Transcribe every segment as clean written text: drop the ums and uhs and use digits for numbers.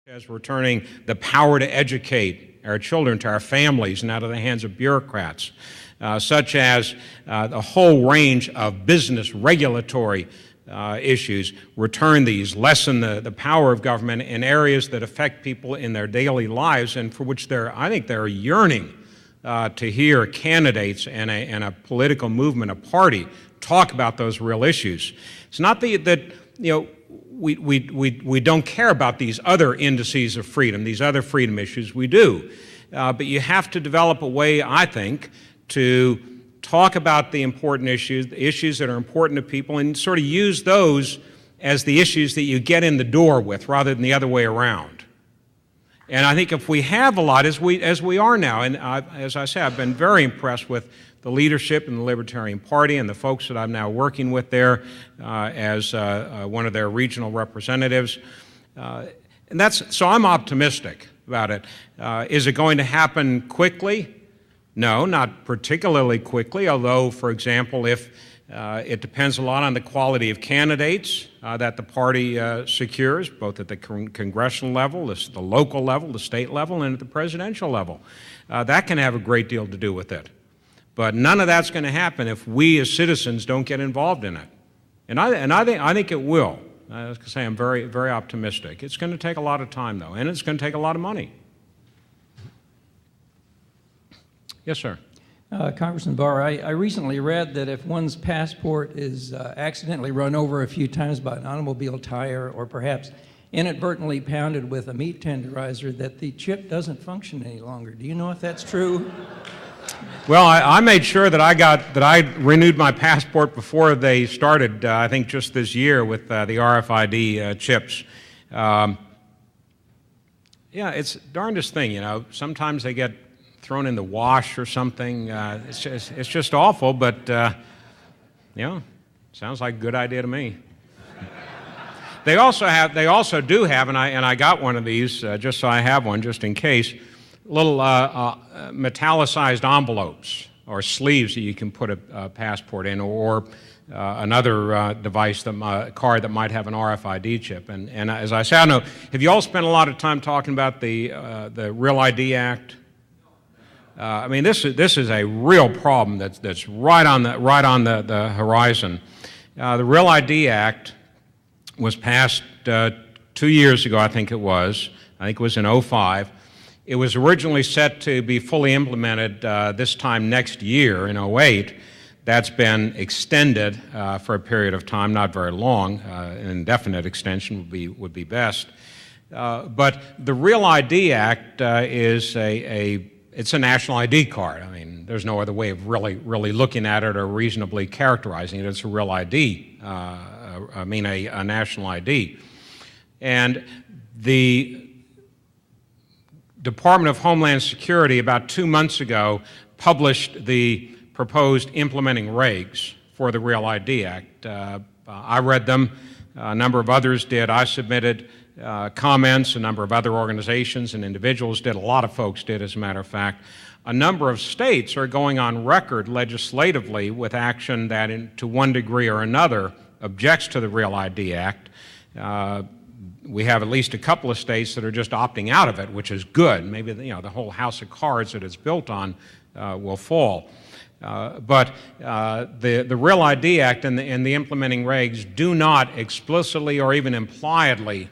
as returning the power to educate our children to our families and out of the hands of bureaucrats, such as the whole range of business regulatory issues, return these, lessen the power of government in areas that affect people in their daily lives and for which I think they're yearning to hear candidates and a political movement, a party, talk about those real issues. It's not that you know, we don't care about these other indices of freedom, these other freedom issues. We do. But you have to develop a way, I think, to talk about the important issues, the issues that are important to people, and sort of use those as the issues that you get in the door with rather than the other way around. And I think if we have a lot, as we are now, and as I say, I've been very impressed with the leadership in the Libertarian Party and the folks that I'm now working with there as one of their regional representatives. So I'm optimistic about it. Is it going to happen quickly? No, not particularly quickly, although, for example, if it depends a lot on the quality of candidates that the party secures, both at the congressional level, the local level, the state level, and at the presidential level. That can have a great deal to do with it. But none of that's going to happen if we as citizens don't get involved in it. And I think it will. I was going to say I'm very, very optimistic. It's going to take a lot of time, though, and it's going to take a lot of money. Yes, sir. Congressman Barr, I recently read that if one's passport is accidentally run over a few times by an automobile tire or perhaps inadvertently pounded with a meat tenderizer, that the chip doesn't function any longer. Do you know if that's true? Well, I made sure that I renewed my passport before they started, I think just this year, with the RFID chips. Yeah, it's the darndest thing, you know. Sometimes they get thrown in the wash or something. It's just awful, but you know, sounds like a good idea to me. They also do have, and I got one of these just so I have one, just in case. Little metallicized envelopes or sleeves that you can put a passport in, or another device, card that might have an RFID chip. And as I say, I don't know, have you all spent a lot of time talking about the Real ID Act? I mean, this is a real problem that's right on the horizon. The Real ID Act was passed 2 years ago, I think it was. I think it was in '05. It was originally set to be fully implemented this time next year in '08. That's been extended for a period of time, not very long. An indefinite extension would be best. But the Real ID Act is it's a national ID card. I mean, there's no other way of really looking at it or reasonably characterizing it. It's a real ID. A national ID. And the Department of Homeland Security about 2 months ago published the proposed implementing regs for the Real ID Act. I read them. A number of others did. I submitted comments. A number of other organizations and individuals did. A lot of folks did, as a matter of fact. A number of states are going on record legislatively with action that, to one degree or another, objects to the Real ID Act. We have at least a couple of states that are just opting out of it, which is good. Maybe the whole house of cards that it's built on will fall. But the Real ID Act and the implementing regs do not explicitly or even impliedly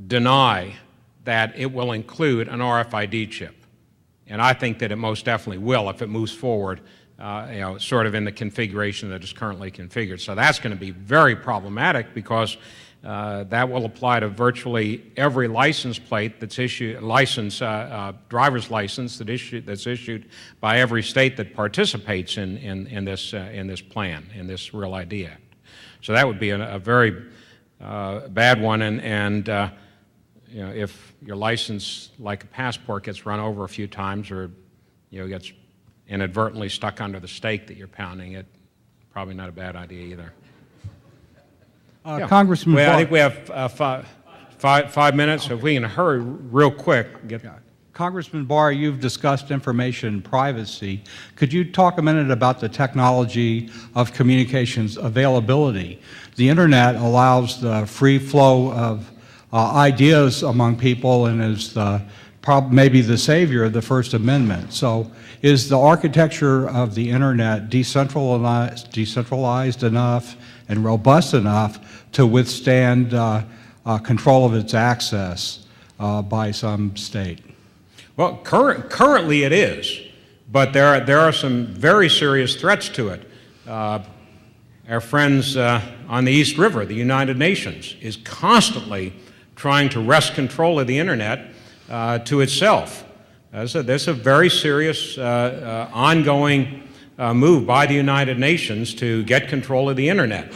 deny that it will include an RFID chip. And I think that it most definitely will if it moves forward sort of in the configuration that is currently configured. So that's going to be very problematic because that will apply to virtually every license plate that's issued, driver's license that's issued by every state that participates in this plan, in this Real ID Act. So that would be a very bad one, and if your license, like a passport, gets run over a few times or gets inadvertently stuck under the stake that you're pounding, it probably not a bad idea either. Yeah. Congressman Barr. I think we have 5 minutes, so if we can hurry real quick. Congressman Barr, you've discussed information privacy. Could you talk a minute about the technology of communications availability? The internet allows the free flow of ideas among people and is maybe the savior of the First Amendment. So is the architecture of the internet decentralized enough and robust enough to withstand control of its access by some state? Well, currently it is, but there are some very serious threats to it. Our friends on the East River, the United Nations, is constantly trying to wrest control of the internet to itself. There's a very serious ongoing move by the United Nations to get control of the internet.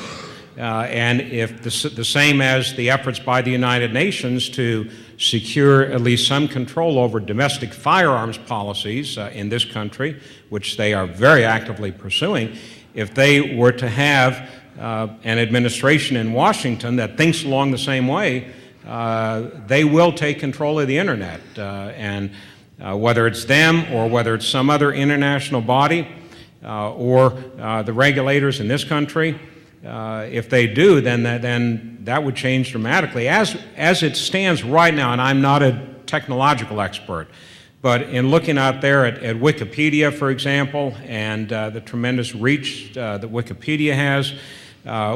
And if the same as the efforts by the United Nations to secure at least some control over domestic firearms policies in this country, which they are very actively pursuing, if they were to have an administration in Washington that thinks along the same way, they will take control of the internet. And whether it's them or whether it's some other international body or the regulators in this country, if they do, then that would change dramatically. As it stands right now, and I'm not a technological expert, but in looking out there at Wikipedia, for example, and the tremendous reach that Wikipedia has,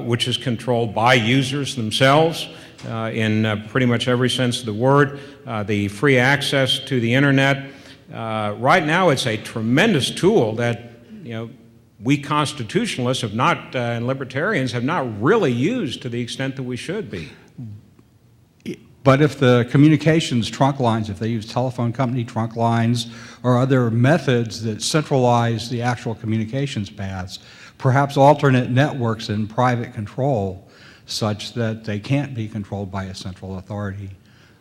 which is controlled by users themselves in pretty much every sense of the word, the free access to the internet, right now it's a tremendous tool that, we constitutionalists have not, and libertarians have not really used to the extent that we should be. But if the communications trunk lines, if they use telephone company trunk lines or other methods that centralize the actual communications paths, perhaps alternate networks in private control such that they can't be controlled by a central authority,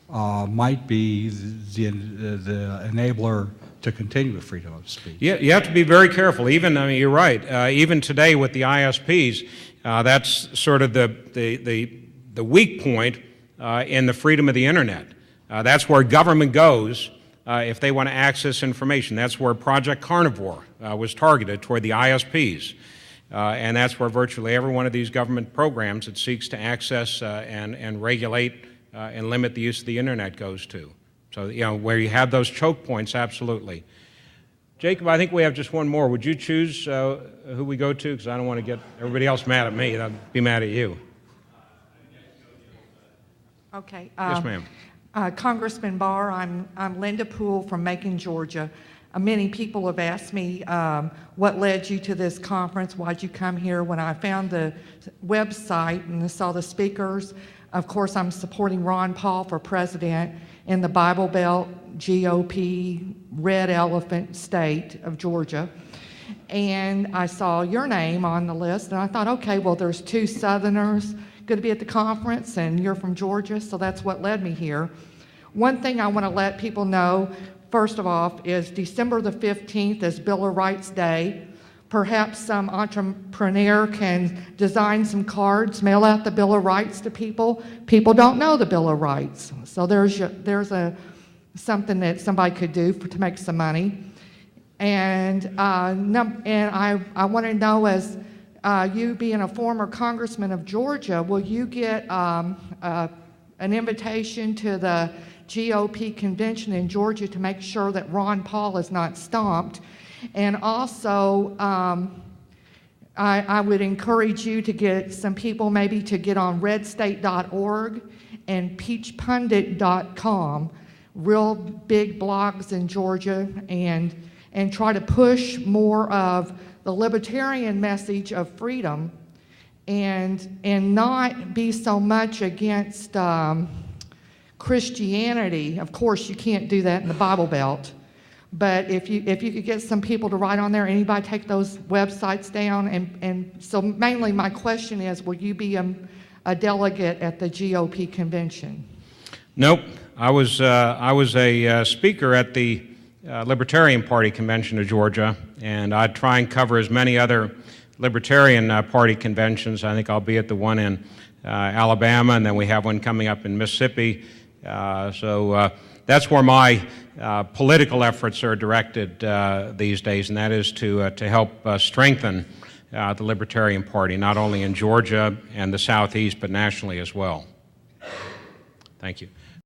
might be the enabler to continue with freedom of speech. Yeah, you have to be very careful. You're right. Even today with the ISPs, that's sort of the weak point in the freedom of the internet. That's where government goes if they want to access information. That's where Project Carnivore was targeted, toward the ISPs. And that's where virtually every one of these government programs that seeks to access and regulate and limit the use of the internet goes to. So, where you have those choke points, absolutely. Jacob, I think we have just one more. Would you choose who we go to? Because I don't want to get everybody else mad at me. I'd be mad at you. Okay. Yes, ma'am. Congressman Barr, I'm Linda Poole from Macon, Georgia. Many people have asked me what led you to this conference, why'd you come here. When I found the website and I saw the speakers, of course I'm supporting Ron Paul for president in the Bible Belt GOP red elephant state of Georgia. And I saw your name on the list and I thought, okay, well there's two Southerners going to be at the conference and you're from Georgia, so that's what led me here. One thing I want to let people know, first of all, is December the 15th is Bill of Rights Day. Perhaps some entrepreneur can design some cards, mail out the Bill of Rights to people. People don't know the Bill of Rights. So there's something that somebody could do to make some money. And I want to know, as you being a former congressman of Georgia, will you get an invitation to the GOP convention in Georgia to make sure that Ron Paul is not stomped? And also, I would encourage you to get some people maybe to get on redstate.org and peachpundit.com, real big blogs in Georgia, and try to push more of the libertarian message of freedom and not be so much against Christianity. Of course, you can't do that in the Bible Belt. But if you could get some people to write on there, anybody take those websites down, and so mainly my question is, will you be a delegate at the GOP convention? Nope. I was a speaker at the Libertarian Party convention of Georgia, and I'd try and cover as many other Libertarian Party conventions. I think I'll be at the one in Alabama, and then we have one coming up in Mississippi. So that's where my political efforts are directed these days, and that is to help strengthen the Libertarian Party, not only in Georgia and the Southeast, but nationally as well. Thank you.